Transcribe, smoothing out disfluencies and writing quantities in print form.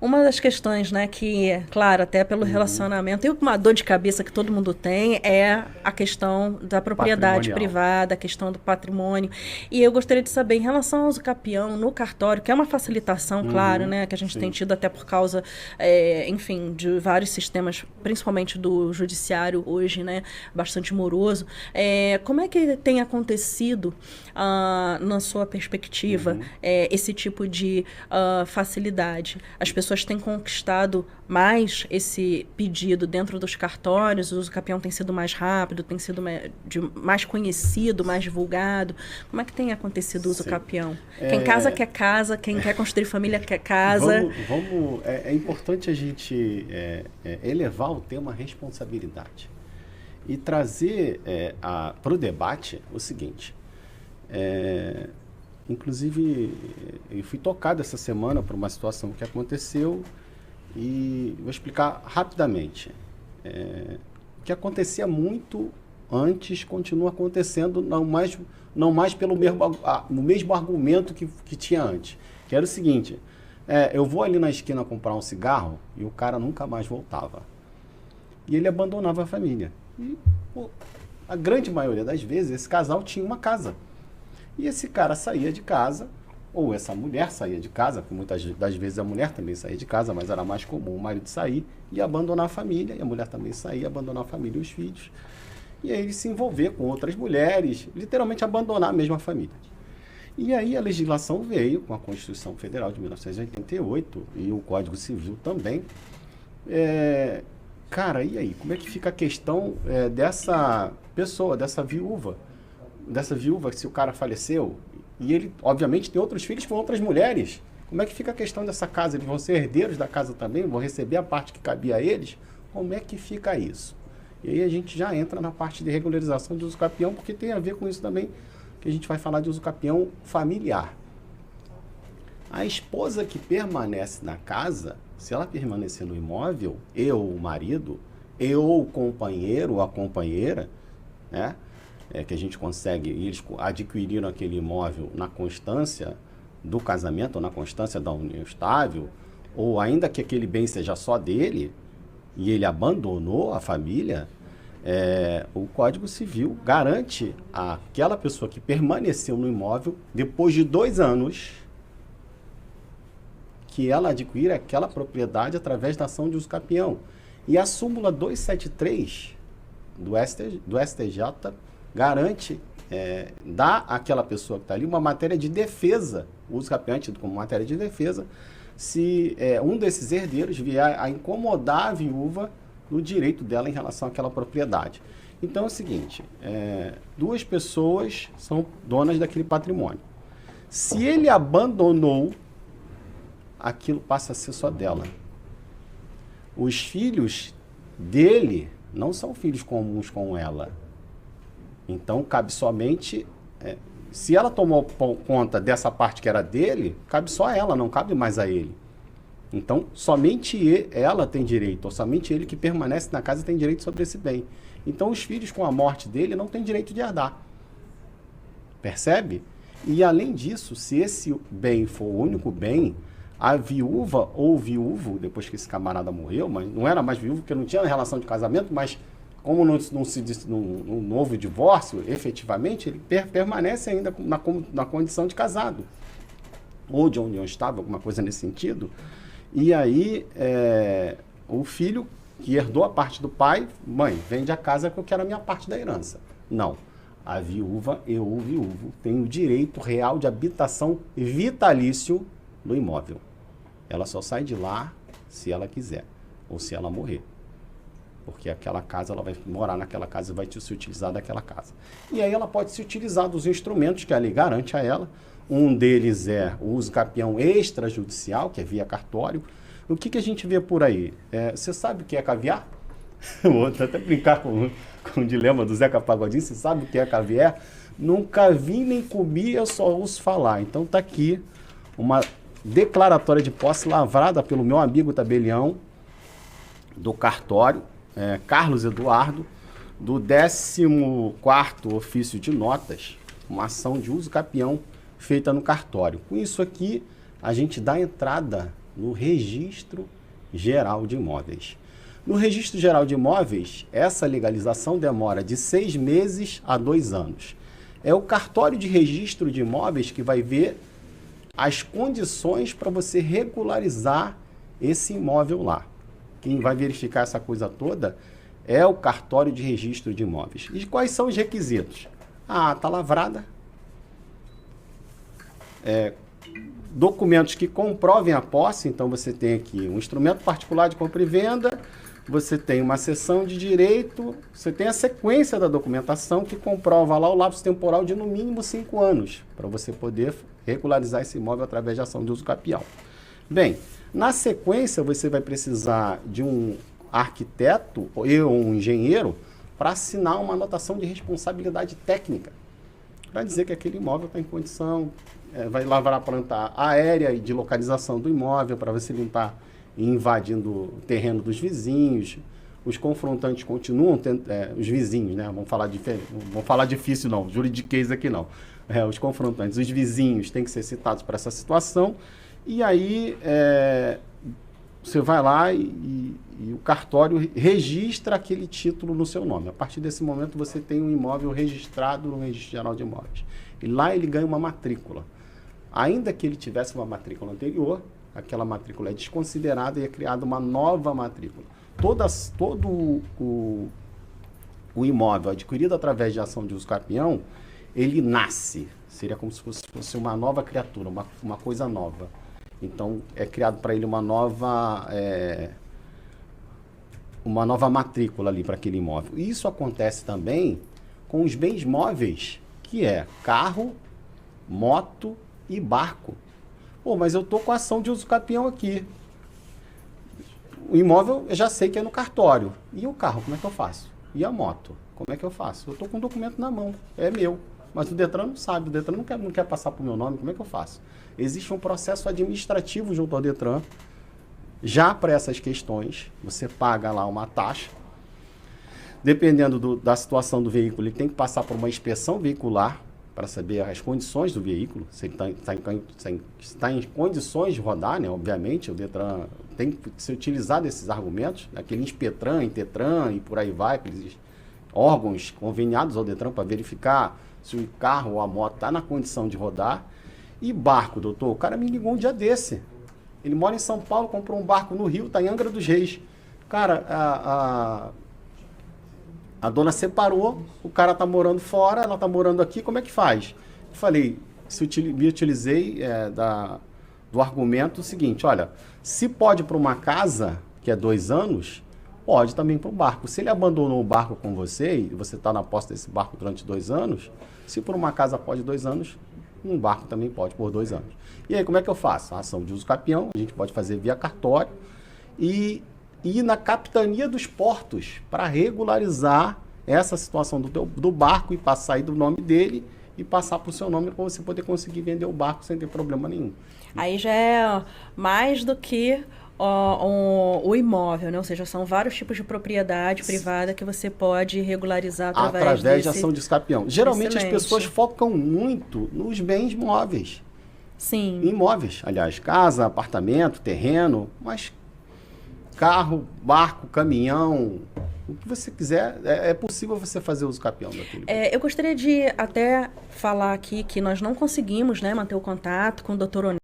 Uma das questões, né, que, claro, até pelo relacionamento, e uma dor de cabeça que todo mundo tem, é a questão da propriedade Patrimonial. privada, a questão do patrimônio. E eu gostaria de saber, em relação ao uso capião no cartório, que é uma facilitação, claro, Uhum, né, que a gente tem sim. tido até por causa, enfim, de vários sistemas, principalmente do judiciário hoje, né, bastante moroso. Como é que tem acontecido, na sua perspectiva, Uhum. esse tipo de facilidade? As pessoas têm conquistado mais esse pedido dentro dos cartórios, o uso capião tem sido mais rápido, tem sido mais conhecido, mais divulgado. Como é que tem acontecido o uso Sim. capião? Quem É, casa, quem quer construir família quer casa. é importante a gente elevar o tema responsabilidade e trazer para o debate o seguinte. É, inclusive, eu fui tocado essa semana por uma situação que aconteceu e vou explicar rapidamente. O que acontecia muito antes continua acontecendo, não mais pelo o mesmo argumento que tinha antes. Que era o seguinte, eu vou ali na esquina comprar um cigarro e o cara nunca mais voltava. E ele abandonava a família. E, pô, a grande maioria das vezes, esse casal tinha uma casa. E esse cara saía de casa, ou essa mulher saía de casa, porque muitas das vezes a mulher também saía de casa, mas era mais comum o marido sair e abandonar a família, e a mulher também sair, abandonar a família e os filhos. E aí ele se envolver com outras mulheres, literalmente abandonar a mesma família. E aí a legislação veio com a Constituição Federal de 1988 e o Código Civil também. Cara, e aí? Como é que fica a questão dessa pessoa, dessa viúva, se o cara faleceu, e ele, obviamente, tem outros filhos com outras mulheres. Como é que fica a questão dessa casa? Eles vão ser herdeiros da casa também? Vão receber a parte que cabia a eles? Como é que fica isso? E aí a gente já entra na parte de regularização de uso capião, porque tem a ver com isso também, que a gente vai falar de uso capião familiar. A esposa que permanece na casa, se ela permanecer no imóvel, o marido, o companheiro ou a companheira, né? Que a gente consegue, eles adquiriram aquele imóvel na constância do casamento, ou na constância da união estável, ou ainda que aquele bem seja só dele, e ele abandonou a família, o Código Civil garante àquela pessoa que permaneceu no imóvel, depois de 2 anos, que ela adquira aquela propriedade através da ação de uso capião. E a súmula 273 do STJ garante, dá àquela pessoa que está ali uma matéria de defesa, o uso capião é tido como matéria de defesa, se um desses herdeiros vier a incomodar a viúva no direito dela em relação àquela propriedade. Então é o seguinte, 2 pessoas são donas daquele patrimônio. Se ele abandonou, aquilo passa a ser só dela. Os filhos dele não são filhos comuns com ela. Então, cabe somente... se ela tomou conta dessa parte que era dele, cabe só a ela, não cabe mais a ele. Então, somente ela tem direito, ou somente ele que permanece na casa tem direito sobre esse bem. Então, os filhos, com a morte dele, não têm direito de herdar. Percebe? E, além disso, se esse bem for o único bem, a viúva ou o viúvo, depois que esse camarada morreu, mas não era mais viúvo, porque não tinha relação de casamento, mas como não se disse no houve divórcio, efetivamente, ele permanece ainda na condição de casado, ou de união estável, alguma coisa nesse sentido. E aí, o filho que herdou a parte do pai, mãe, vende a casa que eu quero a minha parte da herança. Não. A viúva e o viúvo têm o direito real de habitação vitalício do imóvel. Ela só sai de lá se ela quiser, ou se ela morrer. Porque aquela casa, ela vai morar naquela casa e vai se utilizar daquela casa. E aí ela pode se utilizar dos instrumentos que a lei garante a ela. Um deles é o uso capião extrajudicial, que é via cartório. O que a gente vê por aí? Você sabe o que é caviar? Vou até brincar com o dilema do Zeca Pagodinho. Você sabe o que é caviar? Nunca vi nem comi, eu só ouço falar. Então tá aqui uma declaratória de posse lavrada pelo meu amigo tabelião do cartório, Carlos Eduardo, do 14º ofício de notas, uma ação de uso capião feita no cartório. Com isso aqui, a gente dá entrada no Registro Geral de Imóveis. No Registro Geral de Imóveis, essa legalização demora de 6 meses a 2 anos. É o cartório de registro de imóveis que vai ver as condições para você regularizar esse imóvel lá. Quem vai verificar essa coisa toda é o cartório de registro de imóveis. E quais são os requisitos? A ata lavrada, documentos que comprovem a posse, então você tem aqui um instrumento particular de compra e venda, você tem uma cessão de direito, você tem a sequência da documentação que comprova lá o lapso temporal de no mínimo 5 anos, para você poder regularizar esse imóvel através de ação de uso capião. Bem, na sequência você vai precisar de um arquiteto ou um engenheiro para assinar uma anotação de responsabilidade técnica, para dizer que aquele imóvel está em condição, vai lavrar a planta aérea e de localização do imóvel, para você limpar e invadindo o terreno dos vizinhos. Os confrontantes continuam tendo, os vizinhos, né? Vamos falar difícil não, juridiquês aqui não. Os confrontantes, os vizinhos têm que ser citados para essa situação, e aí você vai lá e o cartório registra aquele título no seu nome. A partir desse momento você tem um imóvel registrado no Registro Geral de Imóveis. E lá ele ganha uma matrícula. Ainda que ele tivesse uma matrícula anterior, aquela matrícula é desconsiderada e é criada uma nova matrícula. Todo o imóvel adquirido através de ação de uso capião, ele nasce. Seria como se fosse uma nova criatura, uma coisa nova. Então, é criado para ele uma nova matrícula ali para aquele imóvel. E isso acontece também com os bens móveis, que é carro, moto e barco. Pô, mas eu estou com a ação de uso capião aqui. O imóvel eu já sei que é no cartório. E o carro, como é que eu faço? E a moto, como é que eu faço? Eu estou com o documento na mão, é meu. Mas o Detran não sabe, o Detran não quer passar para o meu nome, como é que eu faço? Existe um processo administrativo junto ao Detran, já para essas questões. Você paga lá uma taxa. Dependendo da situação do veículo, ele tem que passar por uma inspeção veicular, para saber as condições do veículo, se ele está em condições de rodar, né? Obviamente, o Detran tem que se utilizar desses argumentos, aquele Inspetran, Intetran e por aí vai, aqueles órgãos conveniados ao Detran para verificar se o carro ou a moto está na condição de rodar. E barco, doutor, o cara me ligou um dia desse. Ele mora em São Paulo, comprou um barco no Rio, está em Angra dos Reis. Cara, a dona separou, o cara está morando fora, ela está morando aqui, como é que faz? Eu falei, me utilizei do argumento seguinte, olha, se pode para uma casa, que é 2 anos, pode também para o barco. Se ele abandonou o barco com você, e você está na posse desse barco durante 2 anos, se por uma casa pode 2 anos, um barco também pode por 2 anos. E aí, como é que eu faço? A ação de uso capião, a gente pode fazer via cartório, e ir na capitania dos portos para regularizar essa situação do barco e passar aí do nome dele e passar para o seu nome para você poder conseguir vender o barco sem ter problema nenhum. Aí já é mais do que o imóvel, né? Ou seja, são vários tipos de propriedade privada que você pode regularizar através de ação de uso capião. Geralmente Excelente. As pessoas focam muito nos bens móveis. Sim. Imóveis, aliás, casa, apartamento, terreno, mas carro, barco, caminhão, o que você quiser, é possível você fazer uso capião daquilo. Eu gostaria de até falar aqui que nós não conseguimos, né, manter o contato com o Dr.